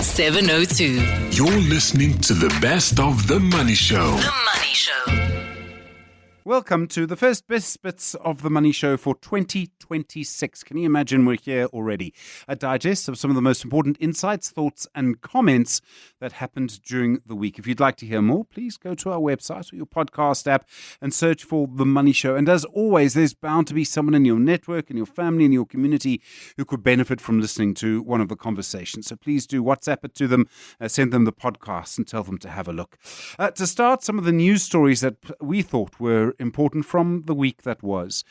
702. You're listening to the best of The Money Show. The Money Show. Welcome to the first best bits of The Money Show for 2026. Can you imagine we're here already? A digest of some of the most important insights, thoughts and comments that happened during the week. If you'd like to hear more, please go to our website or your podcast app and search for The Money Show. And as always, there's bound to be someone in your network, in your family, in your community who could benefit from listening to one of the conversations. So please do WhatsApp it to them, send them the podcast and tell them to have a look. To start, some of the news stories that we thought were important from the week that was.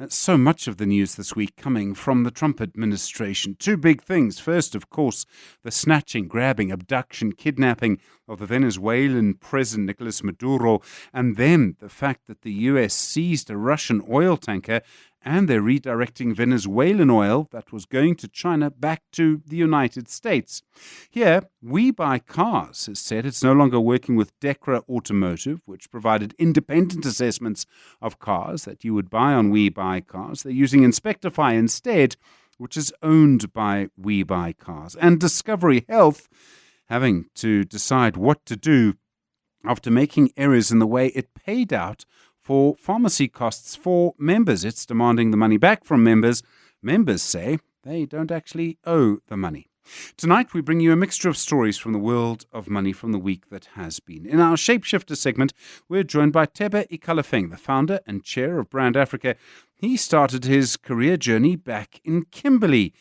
So much of the news this week coming from the Trump administration. Two big things. First, of course, the snatching, grabbing, abduction, kidnapping of the Venezuelan President Nicolas Maduro, and then the fact that the US seized a Russian oil tanker and they're redirecting Venezuelan oil that was going to China back to the United States. Here, We Buy Cars has said it's no longer working with Decra Automotive, which provided independent assessments of cars that you would buy on We Buy Cars. They're using Inspectify instead, which is owned by We Buy Cars. And Discovery Health having to decide what to do after making errors in the way it paid out for pharmacy costs for members. It's demanding the money back from members. Members say they don't actually owe the money. Tonight, we bring you a mixture of stories from the world of money from the week that has been. In our Shapeshifter segment, we're joined by Thebe Ikalafeng, the founder and chair of Brand Africa. He started his career journey back in Kimberley.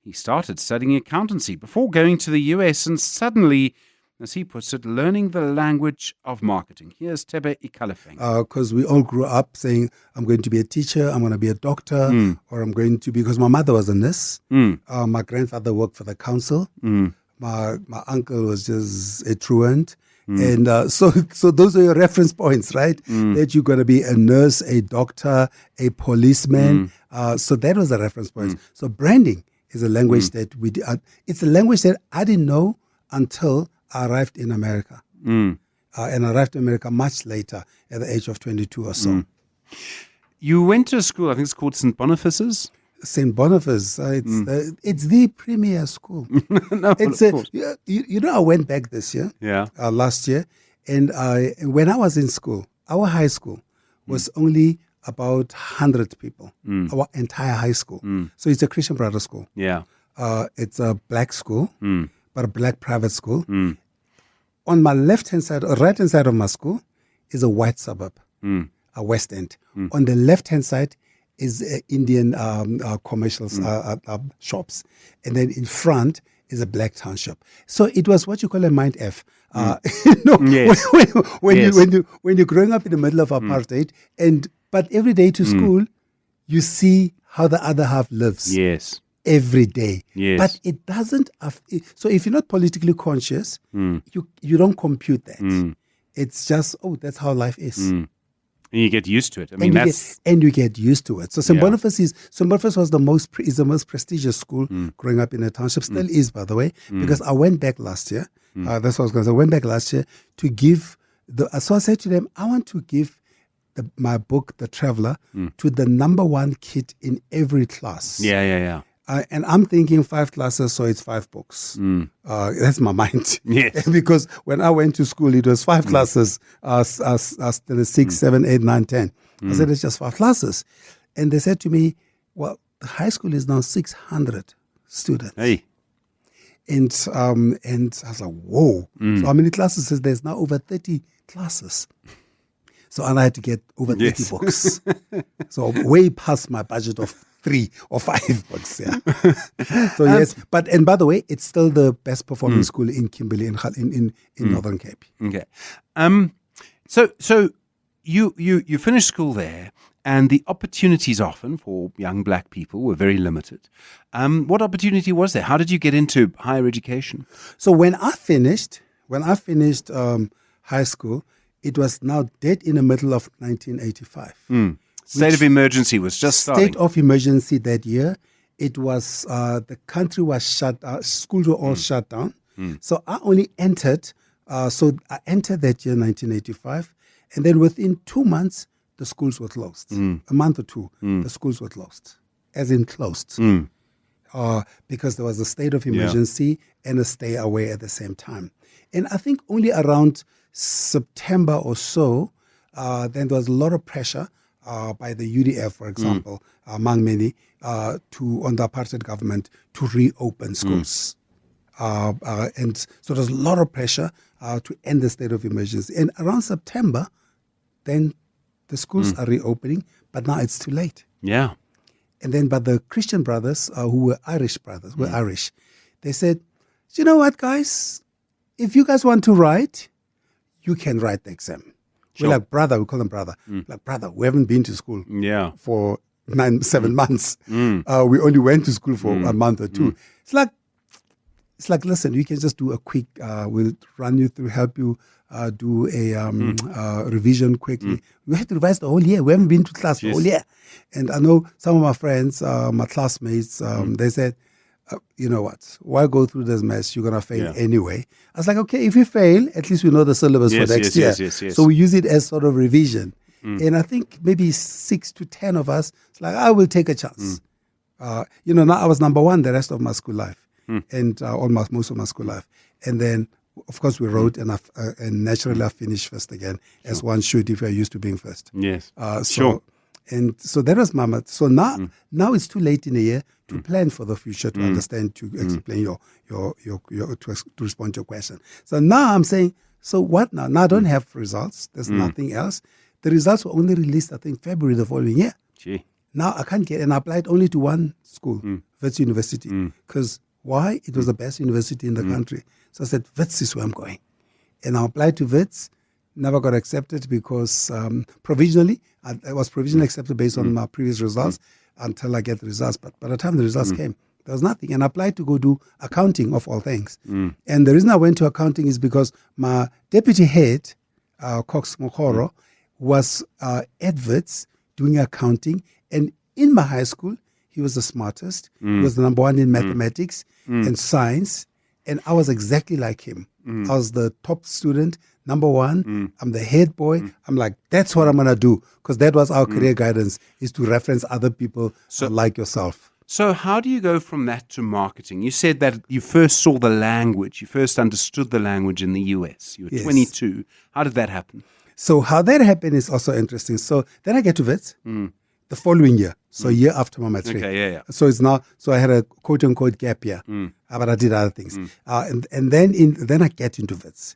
He started studying accountancy before going to the US and suddenly, as he puts it, learning the language of marketing. Here's Thebe Ikalafeng. Because we all grew up saying, I'm going to be a teacher, I'm going to be a doctor, or I'm going to be, because my mother was a nurse. My grandfather worked for the council. My uncle was just a truant. And so those are your reference points, right? That you're going to be a nurse, a doctor, a policeman. So that was the reference points. So branding is a language that it's a language that I didn't know until I arrived in America. And I arrived in America much later at the age of 22 or so. You went to a school, I think it's called St. Boniface's? St. Boniface, it's the premier school. No, It's I went back this year, last year, and when I was in school, our high school was only about 100 people, our entire high school. So it's a Christian Brothers school. It's a black school, but a black private school. On my left-hand side, or right-hand side of my school is a white suburb, a West End. On the left-hand side is Indian commercial shops. And then in front is a black township. So it was what you call a mind F. When you're growing up in the middle of apartheid, but every day to school, you see how the other half lives. Every day. But it doesn't so if you're not politically conscious, you don't compute that. It's just, that's how life is. And you get used to it. You get used to it. So St. Boniface was the most prestigious school growing up in the township. Still is, by the way, because I went back last year. That's what I was going to say. I went back last year to give so I said to them, I want to give my book, The Traveler, to the number one kid in every class. And I'm thinking 5 classes, so it's 5 books. That's my mind. Because when I went to school, it was 5 classes, 6, 7, 8, 9, 10. I said, it's just 5 classes. And they said to me, well, the high school is now 600 students. And I was like, whoa. So how many classes is there? There's now over 30 classes. So I had to get over 30 books. So way past my budget of 3 or 5 books. So yes, and by the way, it's still the best performing school in Kimberley in Northern Cape. So you finished school there, and the opportunities often for young black people were very limited. What opportunity was there? How did you get into higher education? So when I finished high school, it was now dead in the middle of 1985. State of emergency was just starting. State of emergency that year. It was, the country was shut, schools were all shut down. So I only entered, I entered that year, 1985. And then within 2 months, the schools were closed. A month or two, the schools were closed, as in closed. because there was a state of emergency and a stay away at the same time. And I think only around September or so, then there was a lot of pressure by the UDF, for example, among many, on the apartheid government to reopen schools. And so there's a lot of pressure to end the state of emergency. And around September, then the schools are reopening, but now it's too late. Yeah. And then, but the Christian brothers, who were Irish, they said, you know what, guys? If you guys want to write, you can write the exam. Sure. We're like, brother, we call them brother. Like, brother, we haven't been to school for 7 months. We only went to school for a month or two. It's like, listen, you can just do a quick, we'll run you through, help you do a revision quickly. We have to revise the whole year. We haven't been to class the whole year. And I know some of my friends, my classmates, they said, you know what, why go through this mess? You're going to fail anyway. I was like, okay, if you fail, at least we know the syllabus for next year. Yes. So we use it as sort of revision. And I think maybe 6 to 10 of us, it's like, I will take a chance. Now I was number one the rest of my school life. And almost most of my school life. And then, of course, we wrote and naturally I finished first again, as one should if you're used to being first. Yes. And so that was Mama. So now it's too late in the year to plan for the future, to understand, to explain your to respond to your question. So now I'm saying, so what now? Now I don't have results. There's nothing else. The results were only released, I think, February the following year. Gee. Now I can't get, and I applied only to one school, Wits University, because why? It was the best university in the country. So I said, Wits is where I'm going. And I applied to Wits, never got accepted because provisionally, I was provisionally accepted based on my previous results until I get the results. But by the time the results came, there was nothing. And I applied to go do accounting, of all things. And the reason I went to accounting is because my deputy head, Cox Mokoro, was at Wits doing accounting. And in my high school, he was the smartest. He was the number one in mathematics and science. And I was exactly like him. I was the top student, number one. I'm the head boy. I'm like, that's what I'm going to do. Because that was our career guidance, is to reference other people like yourself. So how do you go from that to marketing? You said that you first saw the language. You first understood the language in the US. You were 22. How did that happen? So how that happened is also interesting. So then I get to Wits the following year. So a year after my matric. Okay, So it's now, so I had a quote unquote gap year, but I did other things. And then I get into Wits.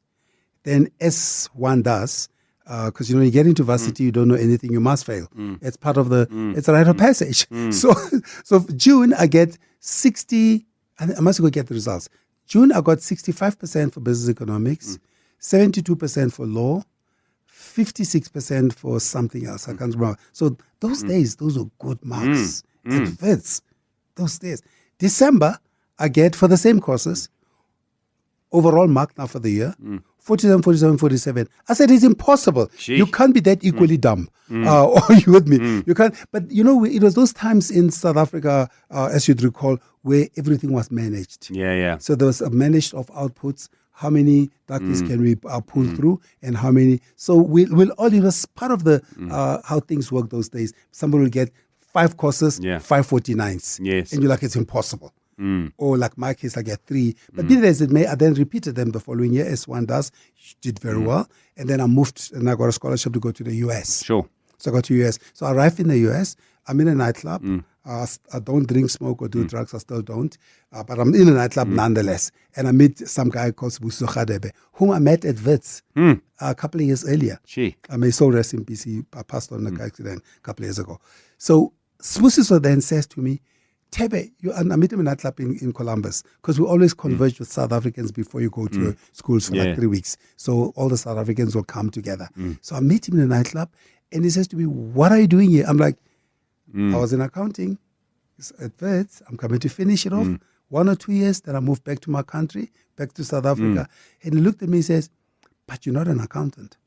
Then as one does, because you get into varsity, you don't know anything, you must fail. It's part of it's a rite of passage. So June I get 60. I must go get the results. June I got 65% for business economics, 72% for law, 56% for something else. I can't remember. So those days, those were good marks. It fits. Those days. December, I get for the same courses, overall mark now for the year, 47, 47, 47. I said, it's impossible. Sheesh. You can't be that equally dumb. Or you with me? You can't. But it was those times in South Africa, as you'd recall, where everything was managed. Yeah. So there was a managed of outputs. How many darkies can we pull through, and how many? So we'll all, it was part of the how things work those days. Somebody will get 5 courses, 5 49s. Yes. And you're like, it's impossible. Or like my case, I get 3. But be that as it may, I then repeated them the following year, as one does. Did very well. And then I moved and I got a scholarship to go to the US. Sure. So I got to US. So I arrived in the US. I'm in a nightclub. I don't drink, smoke, or do drugs. I still don't. But I'm in a nightclub nonetheless. And I meet some guy called Buso Khadebe, whom I met at Wits a couple of years earlier. Gee. May soul rest in peace. He passed on a car accident a couple of years ago. So Buso then says to me, Thebe, I met him in a nightclub in Columbus, because we always converge with South Africans before you go to schools for like 3 weeks. So all the South Africans will come together. So I meet him in a nightclub, and he says to me, what are you doing here? I'm like, I was in accounting at Wits. I'm coming to finish it off. 1 or 2 years, then I moved back to my country, back to South Africa. And he looked at me and says, but you're not an accountant.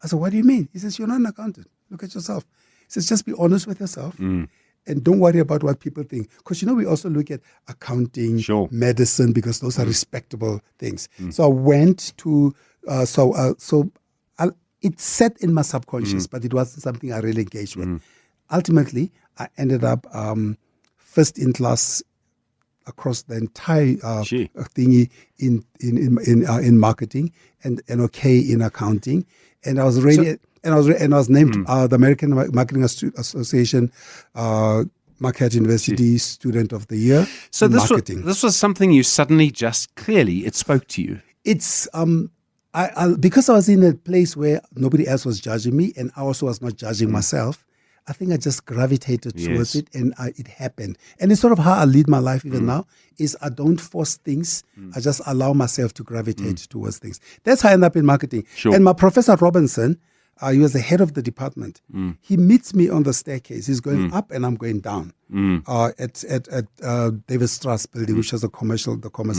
I said, what do you mean? He says, you're not an accountant. Look at yourself. He says, just be honest with yourself. And don't worry about what people think. Because, we also look at accounting, medicine, because those are respectable things. So I went to, it sat in my subconscious, but it wasn't something I really engaged with. Ultimately, I ended up first in class across the entire Gee. thingy in marketing and okay in accounting, and I was really and I was named the American Marketing Association Marquette University Student of the Year. So in this marketing. this was something you suddenly just clearly it spoke to you. It's I because I was in a place where nobody else was judging me, and I also was not judging myself. I think I just gravitated towards it, and it happened. And it's sort of how I lead my life even now, is I don't force things. I just allow myself to gravitate towards things. That's how I end up in marketing. Sure. And my Professor Robinson, he was the head of the department. He meets me on the staircase. He's going up and I'm going down at David Strauss building, which was the commerce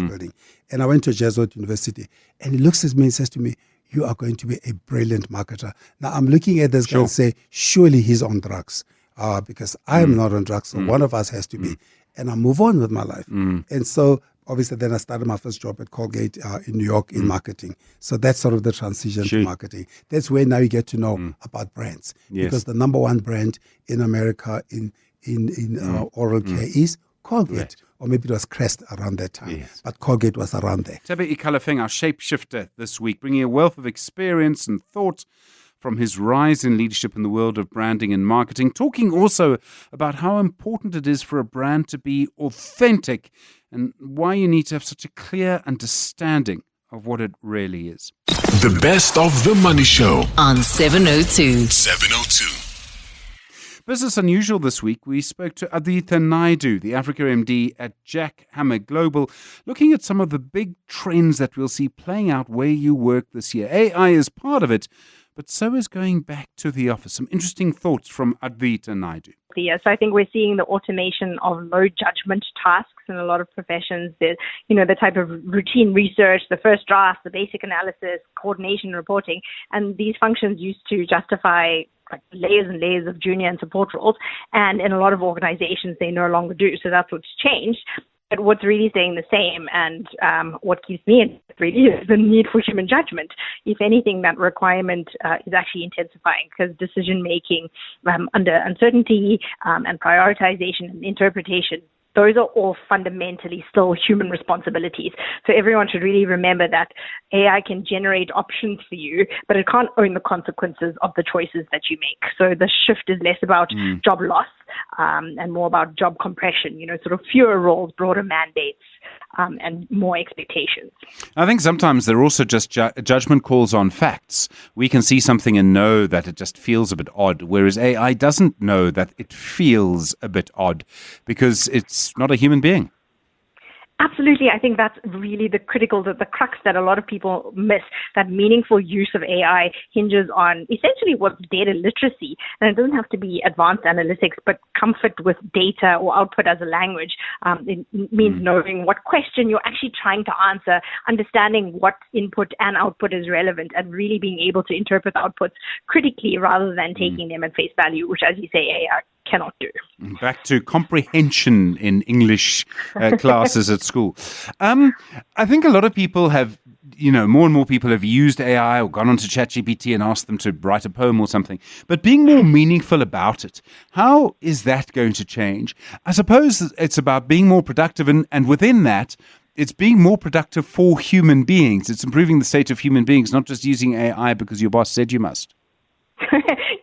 building. And I went to Jesuit University. And he looks at me and says to me, "You are going to be a brilliant marketer." Now, I'm looking at this guy and say, surely he's on drugs because I am not on drugs. So one of us has to be. And I move on with my life. And so, obviously, then I started my first job at Colgate in New York in marketing. So that's sort of the transition to marketing. That's where now you get to know about brands. Yes. Because the number one brand in America in oral care is Colgate. Right. Or maybe it was Crest around that time. Yes. But Colgate was around there. Thebe Ikalafeng, our shapeshifter this week, bringing a wealth of experience and thought from his rise in leadership in the world of branding and marketing, talking also about how important it is for a brand to be authentic and why you need to have such a clear understanding of what it really is. The best of the Money Show on 702. 702. Business Unusual this week, we spoke to Advaita Naidoo, the Africa MD at Jack Hammer Global, looking at some of the big trends that we'll see playing out where you work this year. AI is part of it, but so is going back to the office. Some interesting thoughts from Advaita Naidoo. Yes, I think we're seeing the automation of low judgment tasks in a lot of professions. There's, the type of routine research, the first draft, the basic analysis, coordination, reporting, and these functions used to justify like layers and layers of junior and support roles, and in a lot of organizations they no longer do. So that's what's changed. But what's really staying the same, and what keeps me in really is the need for human judgment. If anything, that requirement is actually intensifying because decision making under uncertainty and prioritization and interpretation, those are all fundamentally still human responsibilities. So everyone should really remember that AI can generate options for you, but it can't own the consequences of the choices that you make. So the shift is less about job loss and more about job compression, sort of fewer roles, broader mandates, and more expectations. I think sometimes they're also just judgment calls on facts. We can see something and know that it just feels a bit odd, whereas AI doesn't know that it feels a bit odd because it's not a human being. Absolutely. I think that's really the crux that a lot of people miss. That meaningful use of AI hinges on essentially what's data literacy. And it doesn't have to be advanced analytics, but comfort with data or output as a language. It means knowing what question you're actually trying to answer, understanding what input and output is relevant, and really being able to interpret outputs critically rather than taking them at face value, which, as you say, AI cannot do. Back to comprehension in English classes at school. I think a lot of people have, more and more people have used AI or gone onto ChatGPT and asked them to write a poem or something, but being more meaningful about it. How is that going to change? I suppose it's about being more productive, and within that, it's being more productive for human beings. It's improving the state of human beings, not just using AI because your boss said you must.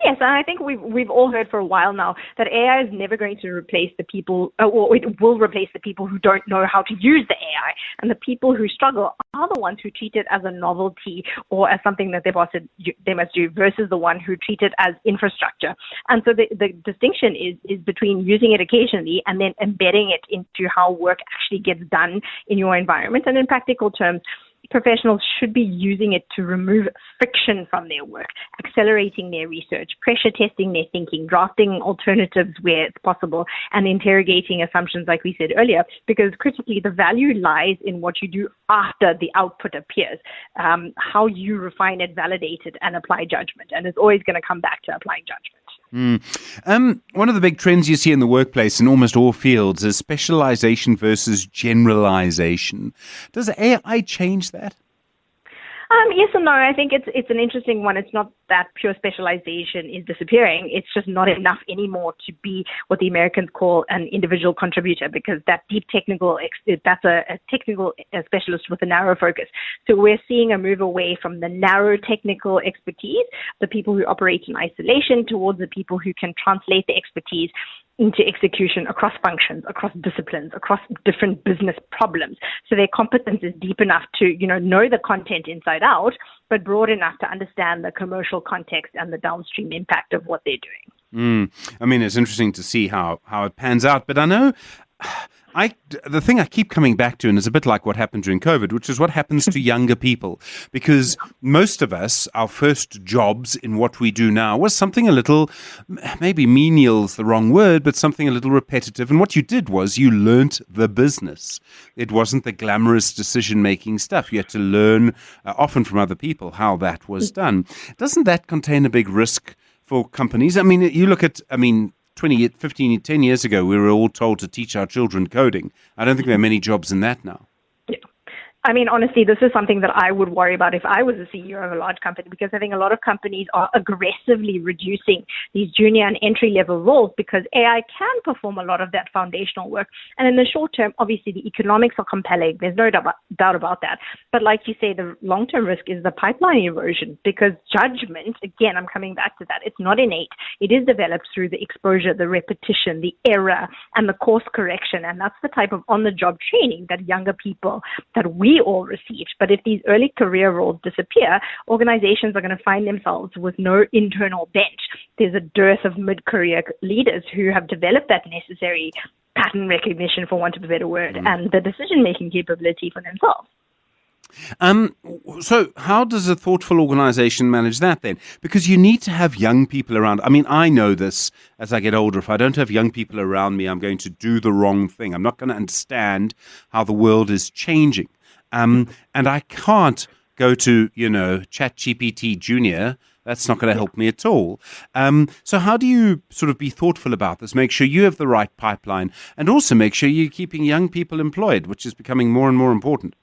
Yes, and I think we've all heard for a while now that AI is never going to replace the people, or it will replace the people who don't know how to use the AI. And the people who struggle are the ones who treat it as a novelty or as something that their boss said they must do, versus the one who treat it as infrastructure. And so the distinction is between using it occasionally and then embedding it into how work actually gets done in your environment. And in practical terms, professionals should be using it to remove friction from their work, accelerating their research, pressure testing their thinking, drafting alternatives where it's possible, and interrogating assumptions like we said earlier, because critically the value lies in what you do after the output appears, how you refine it, validate it, and apply judgment. And it's always going to come back to applying judgment. One of the big trends you see in the workplace in almost all fields is specialization versus generalization. Does AI change that? Yes and no. I think it's an interesting one. It's not that pure specialization is disappearing. It's just not enough anymore to be what the Americans call an individual contributor, because that deep technical, that's a technical specialist with a narrow focus. So we're seeing a move away from the narrow technical expertise, the people who operate in isolation, towards the people who can translate the expertise into execution across functions, across disciplines, across different business problems. So their competence is deep enough to, know the content inside out, but broad enough to understand the commercial context and the downstream impact of what they're doing. I mean, it's interesting to see how it pans out. But I know the thing I keep coming back to, and it's a bit like what happened during COVID, which is what happens to younger people. Because most of us, our first jobs in what we do now was something a little, maybe menial's the wrong word, but something a little repetitive. And what you did was you learnt the business. It wasn't the glamorous decision-making stuff. You had to learn, often from other people, how that was done. Doesn't that contain a big risk for companies? I mean, you look at, 10 years ago, we were all told to teach our children coding. I don't think there are many jobs in that now. Yeah. I mean, honestly, this is something that I would worry about if I was a CEO of a large company, because I think a lot of companies are aggressively reducing these junior and entry-level roles because AI can perform a lot of that foundational work. And in the short term, obviously, the economics are compelling. There's no doubt about that. But like you say, the long-term risk is the pipeline erosion, because judgment, again, I'm coming back to that, it's not innate. It is developed through the exposure, the repetition, the error, and the course correction. And that's the type of on-the-job training that younger people, that we all received. But if these early career roles disappear, organizations are going to find themselves with no internal bench. There's a dearth of mid-career leaders who have developed that necessary pattern recognition, for want of a better word, and the decision-making capability for themselves. So how does a thoughtful organization manage that then? Because you need to have young people around. I mean, I know this as I get older. If I don't have young people around me, I'm going to do the wrong thing. I'm not going to understand how the world is changing. And I can't go to, ChatGPT Junior. That's not going to help me at all. So how do you sort of be thoughtful about this? Make sure you have the right pipeline, and also make sure you're keeping young people employed, which is becoming more and more important.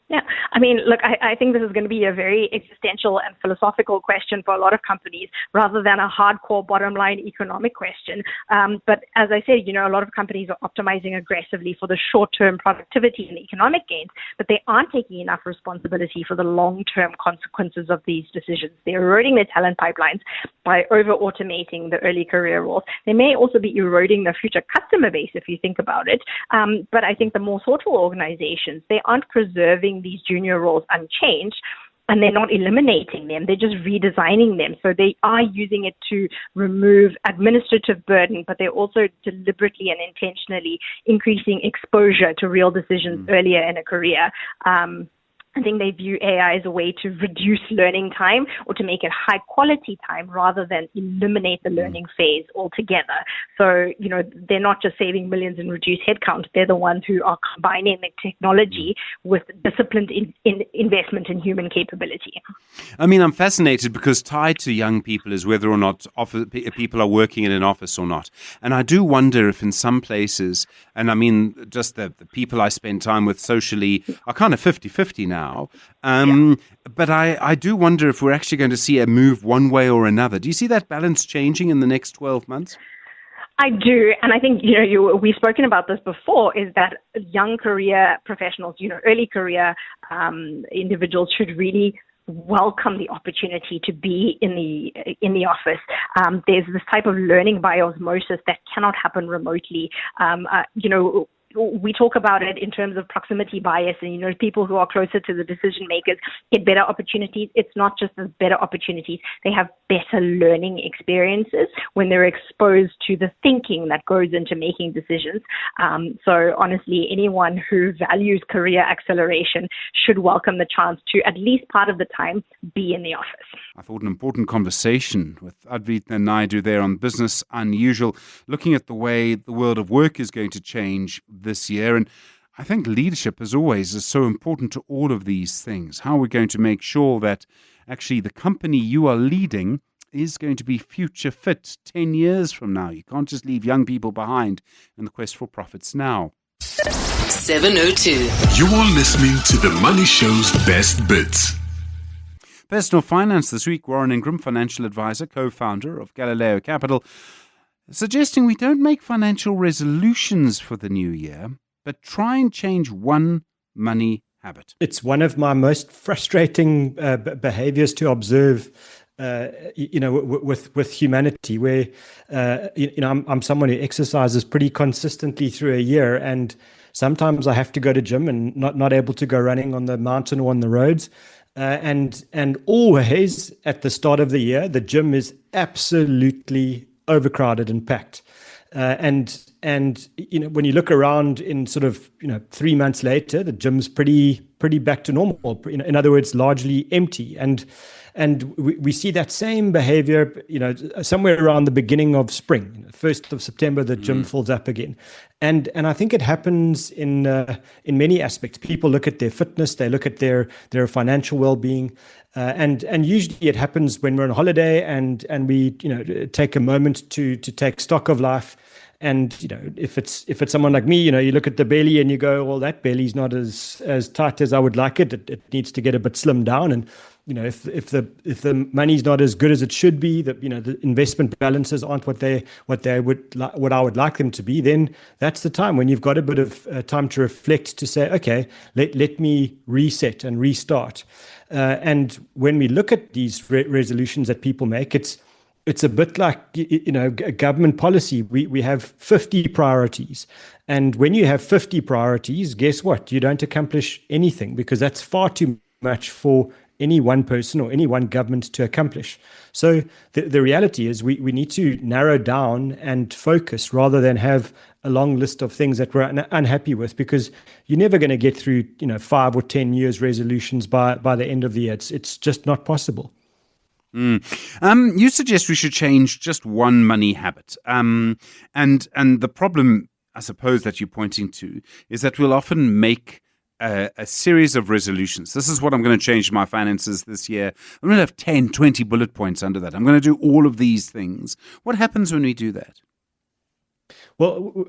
Yeah, I mean, look, I think this is going to be a very existential and philosophical question for a lot of companies rather than a hardcore bottom line economic question. But as I said, a lot of companies are optimizing aggressively for the short-term productivity and economic gains, but they aren't taking enough responsibility for the long-term consequences of these decisions. They're eroding their talent pipelines by over-automating the early career roles. They may also be eroding their future customer base, if you think about it. But I think the more thoughtful organizations, they aren't preserving these junior roles unchanged, and they're not eliminating them. They're just redesigning them. So they are using it to remove administrative burden, but they're also deliberately and intentionally increasing exposure to real decisions earlier in a career. I think they view AI as a way to reduce learning time or to make it high quality time rather than eliminate the learning phase altogether. So, they're not just saving millions in reduced headcount. They're the ones who are combining the technology with disciplined investment in human capability. I mean, I'm fascinated because tied to young people is whether or not people are working in an office or not. And I do wonder if in some places, and I mean, just the people I spend time with socially are kind of 50-50 now. But I do wonder if we're actually going to see a move one way or another. Do you see that balance changing in the next 12 months? I do. And I think, we've spoken about this before, is that young career professionals, early career individuals should really welcome the opportunity to be in the office. There's this type of learning by osmosis that cannot happen remotely. We talk about it in terms of proximity bias, and people who are closer to the decision makers get better opportunities. It's not just the better opportunities; they have better learning experiences when they're exposed to the thinking that goes into making decisions. So honestly, anyone who values career acceleration should welcome the chance to, at least part of the time, be in the office. I thought an important conversation with Advaita Naidoo there on Business Unusual, looking at the way the world of work is going to change this year. And I think leadership, as always, is so important to all of these things. How we're going to make sure that actually the company you are leading is going to be future fit 10 years from now. You can't just leave young people behind in the quest for profits now. 702. You are listening to The Money Show's best bits. Personal Finance this week, Warren Ingram, financial advisor, co-founder of Galileo Capital, suggesting we don't make financial resolutions for the new year, but try and change one money habit. It's one of my most frustrating behaviors to observe, with humanity, where, I'm someone who exercises pretty consistently through a year, and sometimes I have to go to gym and not able to go running on the mountain or on the roads. And always at the start of the year, the gym is absolutely overcrowded and packed. And when you look around in sort of 3 months later, the gym's pretty back to normal. In other words, largely empty. And we see that same behavior, somewhere around the beginning of spring, 1st of September, the gym fills up again. And I think it happens in many aspects. People look at their fitness, they look at their financial well-being, and usually it happens when we're on holiday and we take a moment to take stock of life. And if it's someone like me, you look at the belly and you go, well, that belly's not as tight as I would like it. It needs to get a bit slimmed down. And if the money's not as good as it should be, the investment balances aren't what I would like them to be, then that's the time when you've got a bit of time to reflect, to say, okay, let me reset and restart. And when we look at these resolutions that people make, it's a bit like a government policy. We have 50 priorities, and when you have 50 priorities, guess what? You don't accomplish anything, because that's far too much for any one person or any one government to accomplish. So the reality is we need to narrow down and focus, rather than have a long list of things that we're unhappy with, because you're never going to get through 5 or 10 years resolutions by the end of the year. It's just not possible. You suggest we should change just one money habit. And the problem, I suppose, that you're pointing to is that we'll often make a series of resolutions. This is what I'm going to change my finances this year. I'm going to have 10, 20 bullet points under that. I'm going to do all of these things. What happens when we do that? Well,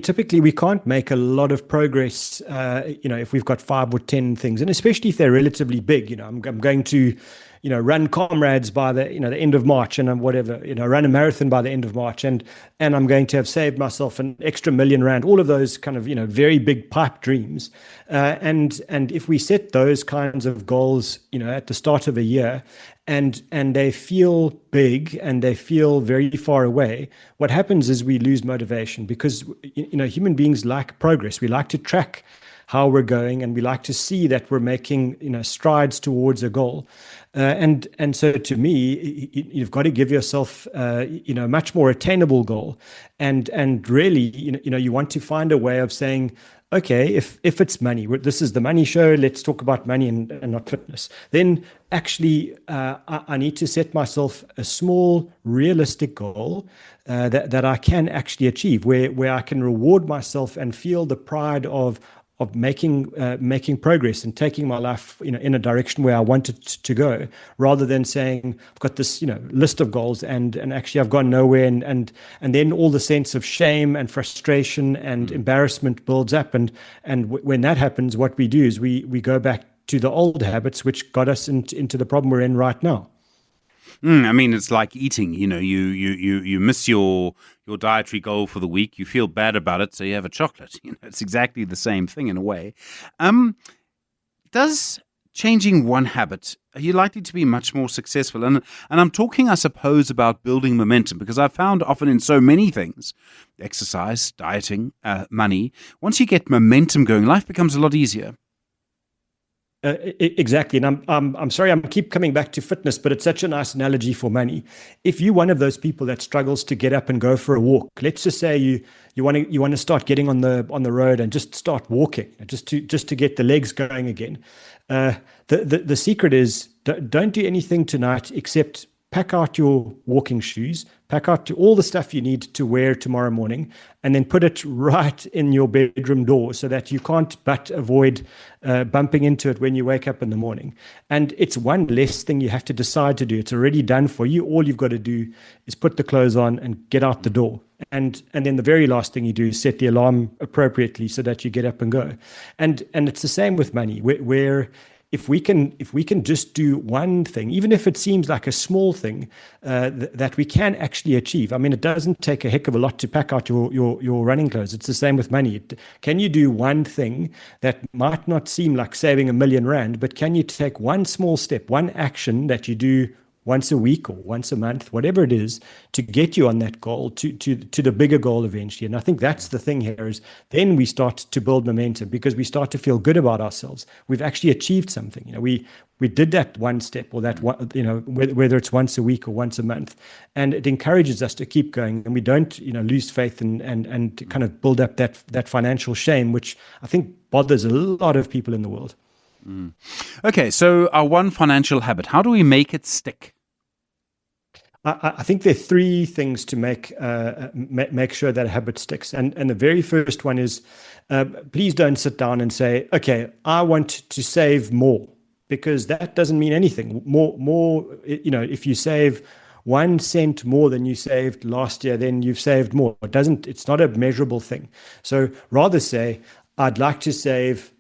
typically we can't make a lot of progress, if we've got 5 or 10 things, and especially if they're relatively big. I'm going to, run comrades by the end of March, and run a marathon by the end of March, and I'm going to have saved myself an extra R1 million. All of those kind of very big pipe dreams, and if we set those kinds of goals, at the start of a year, and they feel big and they feel very far away, what happens is we lose motivation, because human beings like progress. We like to track how we're going, and we like to see that we're making strides towards a goal. And so to me, you've got to give yourself a much more attainable goal, and really you want to find a way of saying, okay, if it's money, this is the money show, let's talk about money and not fitness. Then actually, I need to set myself a small, realistic goal that I can actually achieve, where I can reward myself and feel the pride of making progress and taking my life in a direction where I want it to go, rather than saying I've got this list of goals and actually I've gone nowhere, and then all the sense of shame and frustration and embarrassment builds up, and when that happens, what we do is we go back to the old habits which got us into the problem we're in right now. It's like eating. You miss your dietary goal for the week. You feel bad about it, so you have a chocolate. It's exactly the same thing in a way. Does changing one habit, are you likely to be much more successful? And I'm talking, I suppose, about building momentum, because I've found often in so many things, exercise, dieting, money, once you get momentum going, life becomes a lot easier. Exactly, and I'm sorry, I keep coming back to fitness, but it's such a nice analogy for money. If you're one of those people that struggles to get up and go for a walk, let's just say you want to start getting on the road and just start walking, just to get the legs going again. The secret is, don't do anything tonight except pack out your walking shoes, pack out all the stuff you need to wear tomorrow morning, and then put it right in your bedroom door so that you can't but avoid bumping into it when you wake up in the morning. And it's one less thing you have to decide to do. It's already done for you. All you've got to do is put the clothes on and get out the door. And then the very last thing you do is set the alarm appropriately so that you get up and go. And it's the same with money, where if we can just do one thing, even if it seems like a small thing, that we can actually achieve. I mean, it doesn't take a heck of a lot to pack out your running clothes. It's the same with money. Can you do one thing that might not seem like saving R1,000,000, but can you take one small step, one action that you do once a week or once a month, whatever it is, to get you on that goal, to the bigger goal eventually. And I think that's the thing here, is then we start to build momentum because we start to feel good about ourselves. We've actually achieved something. We did that one step, or that one, whether it's once a week or once a month, and it encourages us to keep going, and we don't lose faith and kind of build up that financial shame, which I think bothers a lot of people in the world. Okay, so our one financial habit, how do we make it stick? I think there are three things to make sure that a habit sticks. And the very first one is, please don't sit down and say, okay, I want to save more, because that doesn't mean anything. More, if you save 1 cent more than you saved last year, then you've saved more. It's not a measurable thing. So rather say, I'd like to save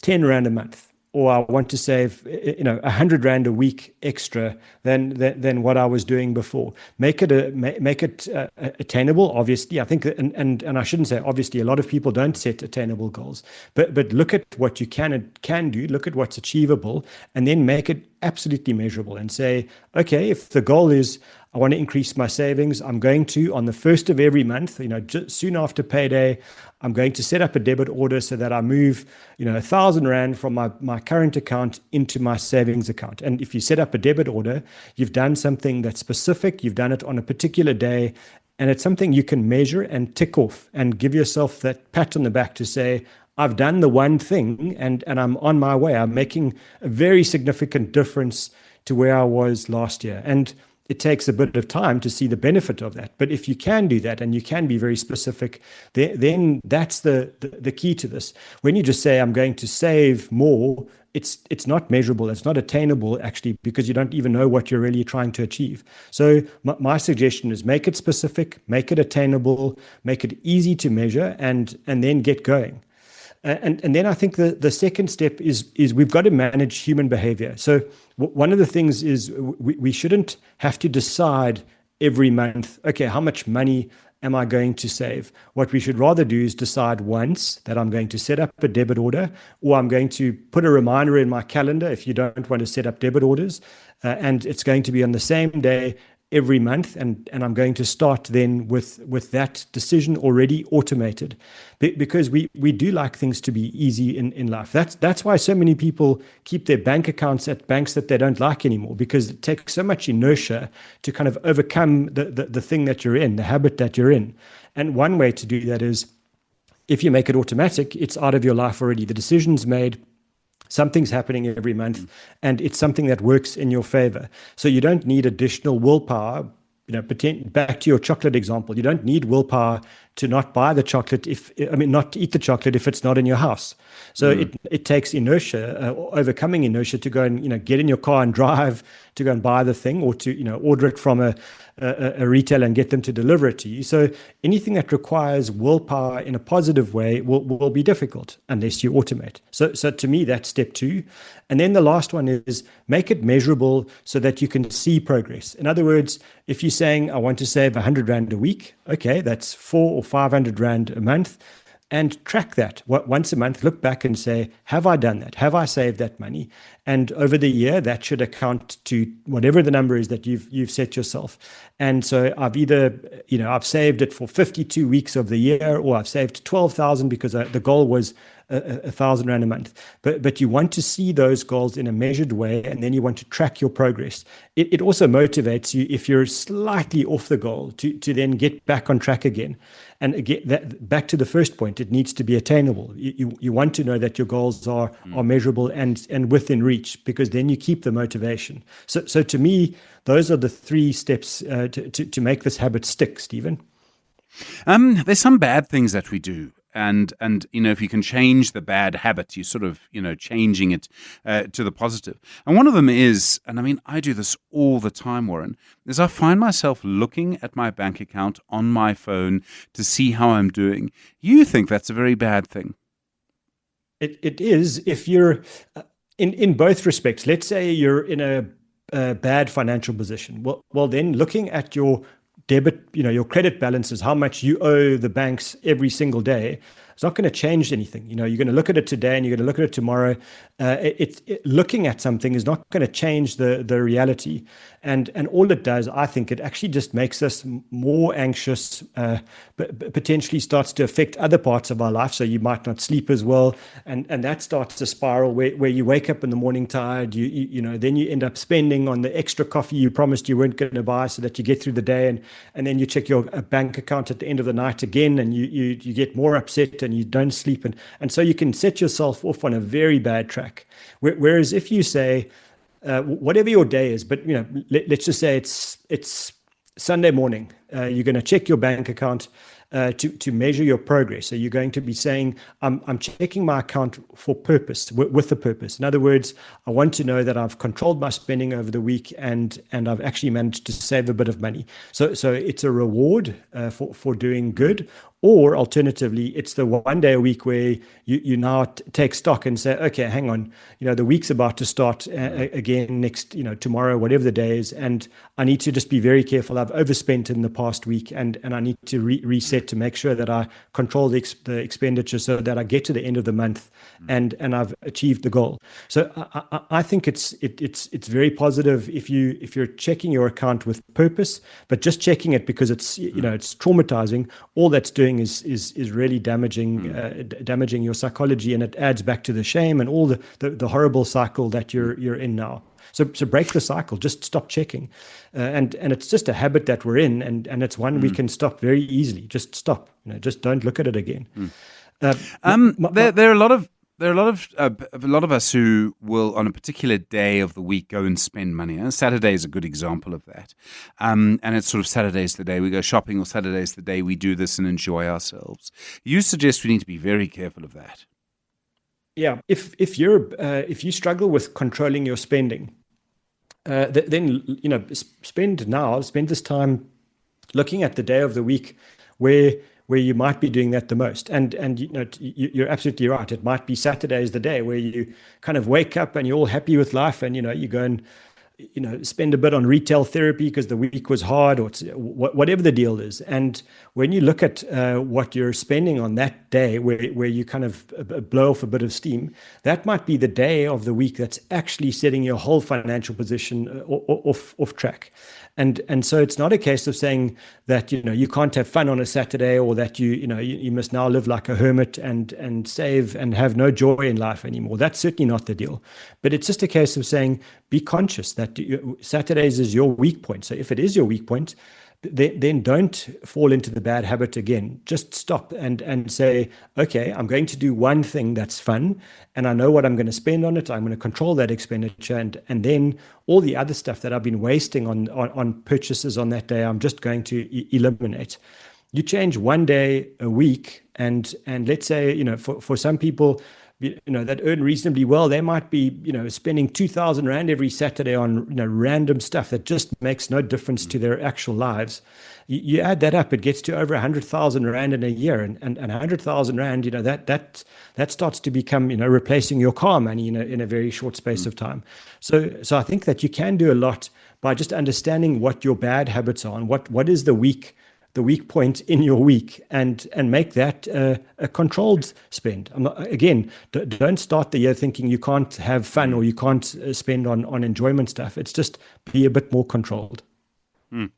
10 Rand a month, or I want to save, 100 Rand a week extra than what I was doing before. Make it attainable. Obviously, I think, and I shouldn't say obviously. A lot of people don't set attainable goals, but look at what you can do. Look at what's achievable, and then make it absolutely measurable. And say, okay, if the goal is, I want to increase my savings, I'm going to, on the first of every month, just soon after payday, I'm going to set up a debit order so that I move, 1,000 Rand from my current account into my savings account. And if you set up a debit order, you've done something that's specific, you've done it on a particular day, and it's something you can measure and tick off and give yourself that pat on the back to say, I've done the one thing and I'm on my way. I'm making a very significant difference to where I was last year. And it takes a bit of time to see the benefit of that. But if you can do that and you can be very specific, then that's the key to this. When you just say, I'm going to save more, it's not measurable. It's not attainable, actually, because you don't even know what you're really trying to achieve. So my suggestion is make it specific, make it attainable, make it easy to measure, and then get going. And then I think the second step is we've got to manage human behavior. So one of the things is we shouldn't have to decide every month, okay, how much money am I going to save? What we should rather do is decide once that I'm going to set up a debit order, or I'm going to put a reminder in my calendar if you don't want to set up debit orders, and it's going to be on the same day every month, and I'm going to start then with that decision already automated, because we do like things to be easy in life. That's why so many people keep their bank accounts at banks that they don't like anymore, because it takes so much inertia to kind of overcome the thing that you're in, the habit that you're in. And one way to do that is, if you make it automatic, it's out of your life already. The decision's made. Something's happening every month, and it's something that works in your favor. So you don't need additional willpower. Back to your chocolate example, you don't need willpower to not buy the chocolate not to eat the chocolate if it's not in your house. So it takes inertia, overcoming inertia, to go and get in your car and drive to go and buy the thing, or to order it from a retailer and get them to deliver it to you. So anything that requires willpower in a positive way will be difficult unless you automate. So to me, that's step 2. And then the last one is make it measurable so that you can see progress. In other words, if you're saying, I want to save 100 Rand a week, okay, that's 400 or 500 Rand a month. And track that once a month. Look back and say, have I done that? Have I saved that money? And over the year, that should account to whatever the number is that you've set yourself. And so I've either, I've saved it for 52 weeks of the year, or I've saved 12,000 because the goal was 1,000 Rand a month. But you want to see those goals in a measured way, and then you want to track your progress. It also motivates you, if you're slightly off the goal, to then get back on track again. And again, back to the first point, it needs to be attainable. You want to know that your goals are measurable and within reach, because then you keep the motivation. So to me, those are the 3 steps to make this habit stick, Stephen. There's some bad things that we do. And if you can change the bad habit, you sort of, changing it to the positive. And one of them is, and I do this all the time, Warren, is I find myself looking at my bank account on my phone to see how I'm doing. You think that's a very bad thing? It is, if you're in both respects. Let's say you're in a bad financial position. Well, then looking at your debit, your credit balances, how much you owe the banks every single day, it's not going to change anything. You're going to look at it today and you're going to look at it tomorrow. Looking at something is not going to change the reality. And all it does, I think, it actually just makes us more anxious, but potentially starts to affect other parts of our life. So you might not sleep as well. And that starts to spiral where you wake up in the morning tired, then you end up spending on the extra coffee you promised you weren't going to buy so that you get through the day. And then you check your bank account at the end of the night again, and you get more upset and you don't sleep. And so you can set yourself off on a very bad track. Whereas if you say, whatever your day is, but let's just say it's Sunday morning, you're going to check your bank account to measure your progress. So you're going to be saying, I'm checking my account for purpose, with a purpose. In other words, I want to know that I've controlled my spending over the week and I've actually managed to save a bit of money. So it's a reward for doing good. Or alternatively, it's the one day a week where you now take stock and say, okay, hang on, the week's about to start again next, tomorrow, whatever the day is. And I need to just be very careful. I've overspent in the past week and I need to reset to make sure that I control the expenditure so that I get to the end of the month and I've achieved the goal. So I think it's very positive if you're checking your account with purpose, but just checking it because it's traumatizing. All that's doing is really damaging your psychology, and it adds back to the shame and all the horrible cycle that you're in now. So break the cycle. Just stop checking, and it's just a habit that we're in, and it's one we can stop very easily. Just stop. Just don't look at it again. There are a lot of us who will, on a particular day of the week, go and spend money. Saturday is a good example of that. And it's sort of Saturday's the day we go shopping, or Saturday's the day we do this and enjoy ourselves. You suggest we need to be very careful of that. Yeah, if you struggle with controlling your spending, then spend this time looking at the day of the week where you might be doing that the most. And you're absolutely right. It might be Saturday is the day where you kind of wake up and you're all happy with life, and you go and spend a bit on retail therapy because the week was hard, or whatever the deal is. And when you look at what you're spending on that day where you kind of blow off a bit of steam, that might be the day of the week that's actually setting your whole financial position off track. And so it's not a case of saying that you can't have fun on a Saturday, or that you must now live like a hermit and save and have no joy in life anymore. That's certainly not the deal. But it's just a case of saying, be conscious that Saturdays is your weak point. So if it is your weak point, then don't fall into the bad habit again. Just stop and say, okay, I'm going to do one thing that's fun, and I know what I'm going to spend on it. I'm going to control that expenditure, and then all the other stuff that I've been wasting on purchases on that day, I'm just going to eliminate. You change one day a week, and let's say for some people that earn reasonably well, they might be spending 2,000 Rand every Saturday on random stuff that just makes no difference to their actual lives. You add that up, it gets to over 100,000 Rand in a year, and 100,000 Rand, that starts to become replacing your car money in a very short space of time. So I think that you can do a lot by just understanding what your bad habits are and what is the weak point in your week, and make that a controlled spend. Again, don't start the year thinking you can't have fun or you can't spend on enjoyment stuff. It's just be a bit more controlled. There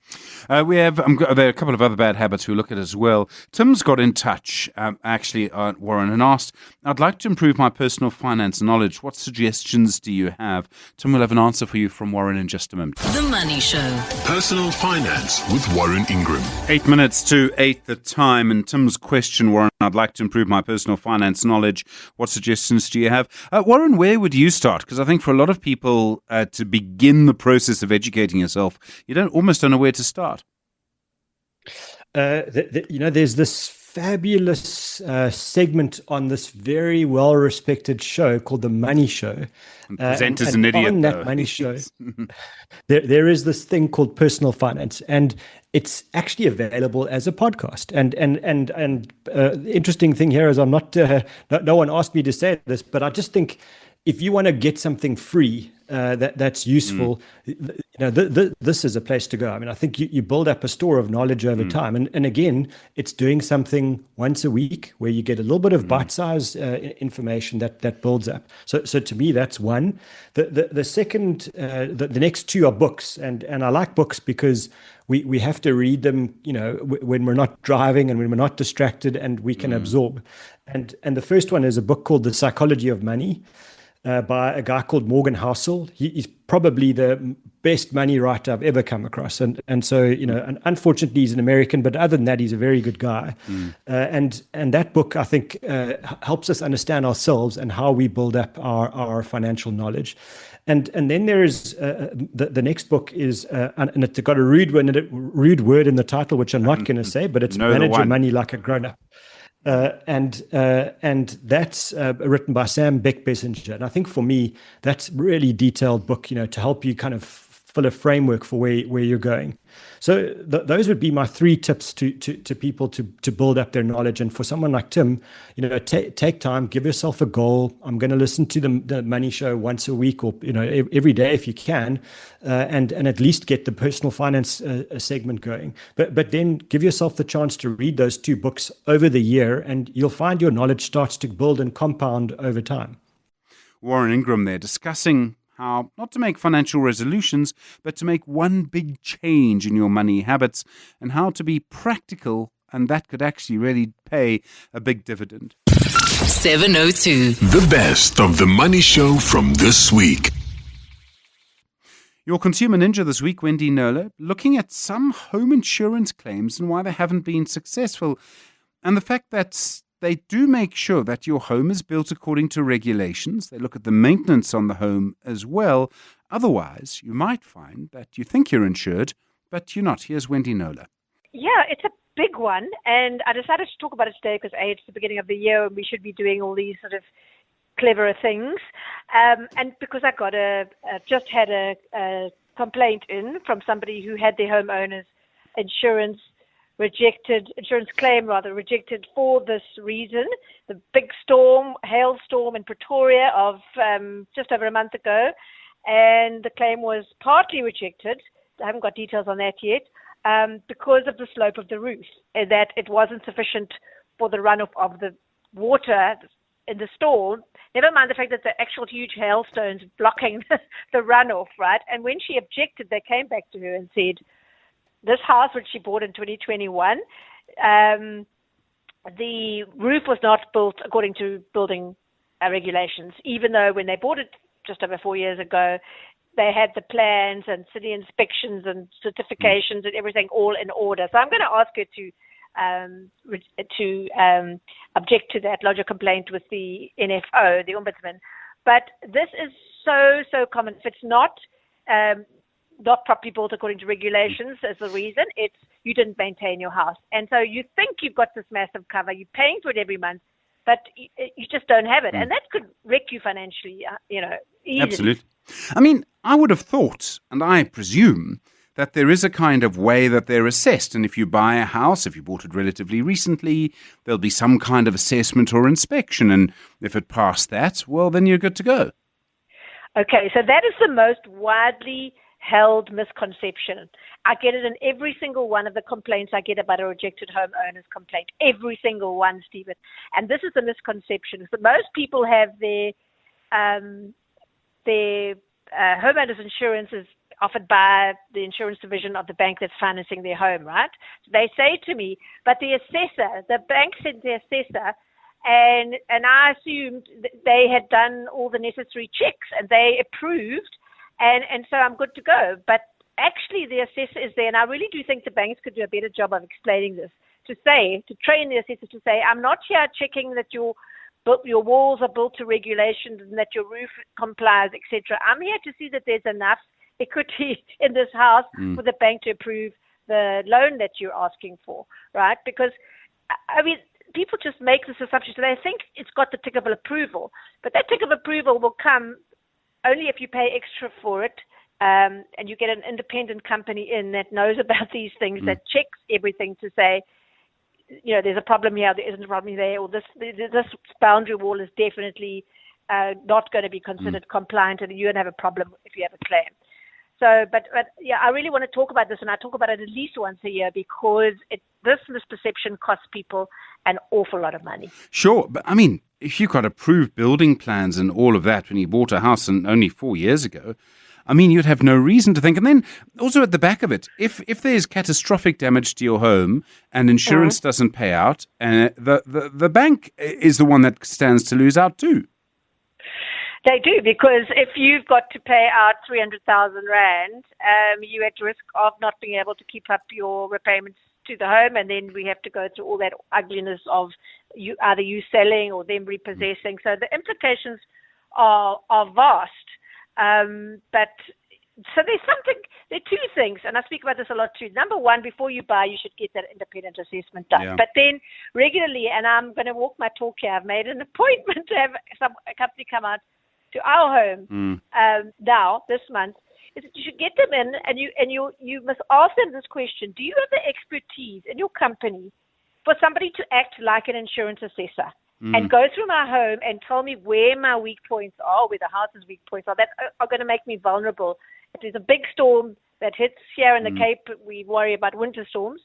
are a couple of other bad habits we look at as well. Tim's got in touch, Warren, and asked, I'd like to improve my personal finance knowledge. What suggestions do you have? Tim will have an answer for you from Warren in just a moment. The Money Show. Personal finance with Warren Ingram. 8 minutes to 8 the time, and Tim's question, Warren, I'd like to improve my personal finance knowledge. What suggestions do you have? Warren, where would you start? Because I think for a lot of people, to begin the process of educating yourself, you almost don't know where to start. There's this fabulous segment on this very well-respected show called The Money Show. Presenter's an idiot, on that Money Show, there is this thing called personal finance, and it's actually available as a podcast. And the interesting thing here is I'm not, no one asked me to say this, but I just think if you want to get something free that's useful, this is a place to go. I mean, I think you build up a store of knowledge over time. And again, it's doing something once a week where you get a little bit of bite-sized information that builds up. So to me, that's one. The second, the next two are books. And I like books because we have to read them, when we're not driving and when we're not distracted, and we can absorb. And the first one is a book called The Psychology of Money, by a guy called Morgan Housel. He's probably the best money writer I've ever come across. And so, and unfortunately he's an American, but other than that, he's a very good guy. And that book, I think, helps us understand ourselves and how we build up our financial knowledge. And then there is the next book is, and it's got a rude word in the title, which I'm not going to say, but it's Manage Your Money Like a Grown-Up. And that's written by Sam Beck-Bessinger. And I think for me, that's really detailed book, to help you kind of fill a framework for where you're going. So those would be my three tips to people to build up their knowledge. And for someone like Tim, take time, give yourself a goal. I'm going to listen to the Money Show once a week, or every day if you can, and at least get the personal finance segment going. But then give yourself the chance to read those two books over the year, and you'll find your knowledge starts to build and compound over time. Warren Ingram there discussing how not to make financial resolutions, but to make one big change in your money habits, and how to be practical, and that could actually really pay a big dividend. 702. The best of the Money Show from this week. Your consumer ninja this week, Wendy Knowler, looking at some home insurance claims and why they haven't been successful, and the fact that they do make sure that your home is built according to regulations. They look at the maintenance on the home as well. Otherwise, you might find that you think you're insured, but you're not. Here's Wendy Knowler. Yeah, it's a big one. And I decided to talk about it today because, it's the beginning of the year and we should be doing all these sort of cleverer things. And because I just had a complaint in from somebody who had their homeowner's insurance claim rejected for this reason. The big hailstorm in Pretoria of just over a month ago, and the claim was partly rejected. I haven't got details on that yet, because of the slope of the roof, that it wasn't sufficient for the runoff of the water in the storm. Never mind the fact that the actual huge hailstones blocking the runoff, right? And when she objected, they came back to her and said, this house, which she bought in 2021, the roof was not built according to building regulations, even though when they bought it just over 4 years ago, they had the plans and city inspections and certifications and everything all in order. So I'm going to ask her to object to that, lodge a complaint with the NFO, the Ombudsman. But this is so common. If it's not properly built according to regulations as the reason, it's you didn't maintain your house. And so you think you've got this massive cover, you're paying for it every month, but you just don't have it. And that could wreck you financially, easily. Absolutely. I mean, I would have thought, and I presume, that there is a kind of way that they're assessed. And if you buy a house, if you bought it relatively recently, there'll be some kind of assessment or inspection. And if it passed that, well, then you're good to go. Okay, so that is the most widely held misconception. I get it in every single one of the complaints I get about a rejected homeowner's complaint. Every single one, Stephen. And this is the misconception. So most people have their homeowner's insurance is offered by the insurance division of the bank that's financing their home, right? So they say to me, but the bank sent the assessor, and I assumed they had done all the necessary checks and they approved, and so I'm good to go. But actually the assessor is there, and I really do think the banks could do a better job of explaining this, to train the assessor to say, I'm not here checking that your walls are built to regulations and that your roof complies, etc. I'm here to see that there's enough equity in this house for the bank to approve the loan that you're asking for, right? Because, I mean, people just make this assumption. So they think it's got the tick of approval, but that tick of approval will come only if you pay extra for it, and you get an independent company in that knows about these things, that checks everything to say, there's a problem here, there isn't a problem there, or this boundary wall is definitely not going to be considered compliant, and you're going to have a problem if you have a claim. So, but yeah, I really want to talk about this, and I talk about it at least once a year because this misperception costs people an awful lot of money. Sure, but I mean, if you got approved building plans and all of that when you bought a house only 4 years ago, I mean, you'd have no reason to think. And then also at the back of it, if there's catastrophic damage to your home and insurance doesn't pay out, the bank is the one that stands to lose out too. They do, because if you've got to pay out 300,000 Rand, you're at risk of not being able to keep up your repayments to the home, and then we have to go through all that ugliness of either you selling or them repossessing. So the implications are vast. But so there are two things, and I speak about this a lot too. Number one, before you buy, you should get that independent assessment done. Yeah. But then regularly, and I'm going to walk my talk here, I've made an appointment to have a company come out to our home now this month. Is that you should get them in, and you must ask them this question: do you have the expertise in your company for somebody to act like an insurance assessor and go through my home and tell me where my weak points are, where the house's weak points are, that are going to make me vulnerable? If there's a big storm that hits here in the Cape, we worry about winter storms,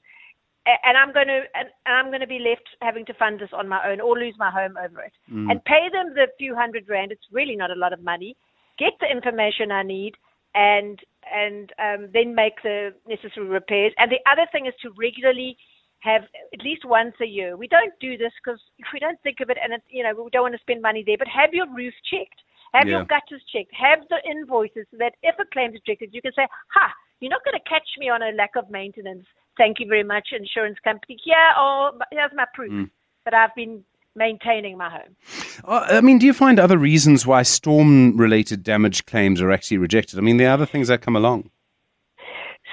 and I'm going to be left having to fund this on my own or lose my home over it, and pay them the few $100 Rand. It's really not a lot of money. Get the information I need, and then make the necessary repairs. And the other thing is to regularly have at least once a year. We don't do this because we don't think of it, and we don't want to spend money there. But have your roof checked, have your gutters checked, have the invoices, so that if a claim is rejected, you can say, "Ha, you're not going to catch me on a lack of maintenance. Thank you very much, insurance company. Here's my proof that I've been maintaining my home." I mean, do you find other reasons why storm-related damage claims are actually rejected? I mean, there are other things that come along.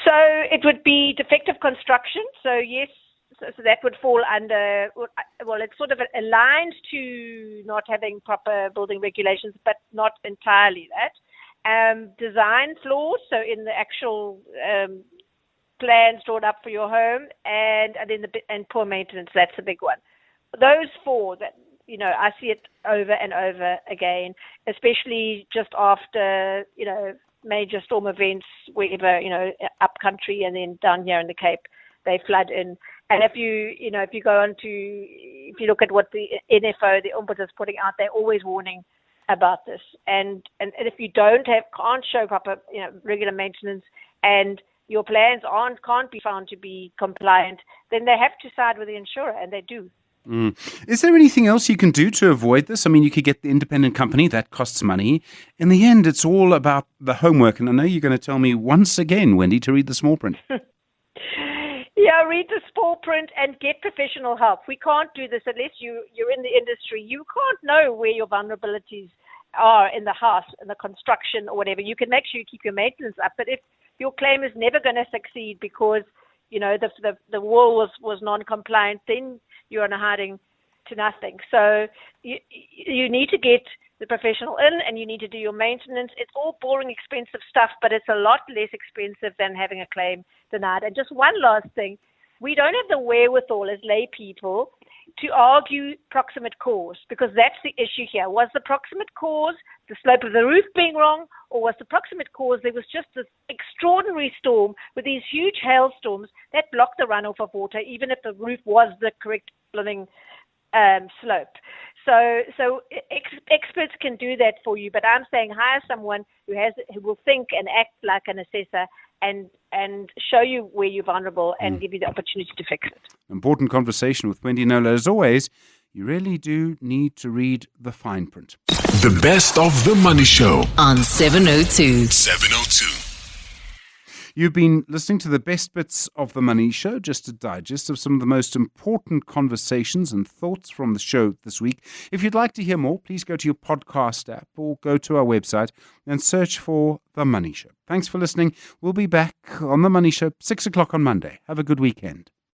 So it would be defective construction. So yes, so that would fall under, well, it's sort of aligned to not having proper building regulations, but not entirely that. Design flaws, so in the actual plans drawn up for your home, and then poor maintenance, that's a big one. Those four, that I see it over and over again, especially just after major storm events, wherever up country and then down here in the Cape, they flood in. And if you look at what the NFO, the Ombuds is putting out, they're always warning about this. And if you can't show proper regular maintenance, and your plans can't be found to be compliant, then they have to side with the insurer, and they do. Is there anything else you can do to avoid this? I mean, you could get the independent company. That costs money. In the end, it's all about the homework. And I know you're going to tell me once again, Wendy, to read the small print. Yeah, read the small print and get professional help. We can't do this unless you're in the industry. You can't know where your vulnerabilities are in the house, in the construction or whatever. You can make sure you keep your maintenance up. But if your claim is never going to succeed because the wall was non-compliant, then you're on a hiding to nothing. So you need to get the professional in, and you need to do your maintenance. It's all boring, expensive stuff, but it's a lot less expensive than having a claim denied. And just one last thing, we don't have the wherewithal as lay people to argue proximate cause, because that's the issue here. Was the proximate cause the slope of the roof being wrong, or was the proximate cause there was just this extraordinary storm with these huge hailstorms that blocked the runoff of water, even if the roof was the correct living slope? So experts can do that for you, but I'm saying hire someone who will think and act like an assessor and show you where you're vulnerable and give you the opportunity to fix it. Important conversation with Wendy Knowler. As always, you really do need to read the fine print. The best of the Money Show on 702. 702. You've been listening to the best bits of the Money Show, just a digest of some of the most important conversations and thoughts from the show this week. If you'd like to hear more, please go to your podcast app or go to our website and search for The Money Show. Thanks for listening. We'll be back on The Money Show, 6 o'clock on Monday. Have a good weekend.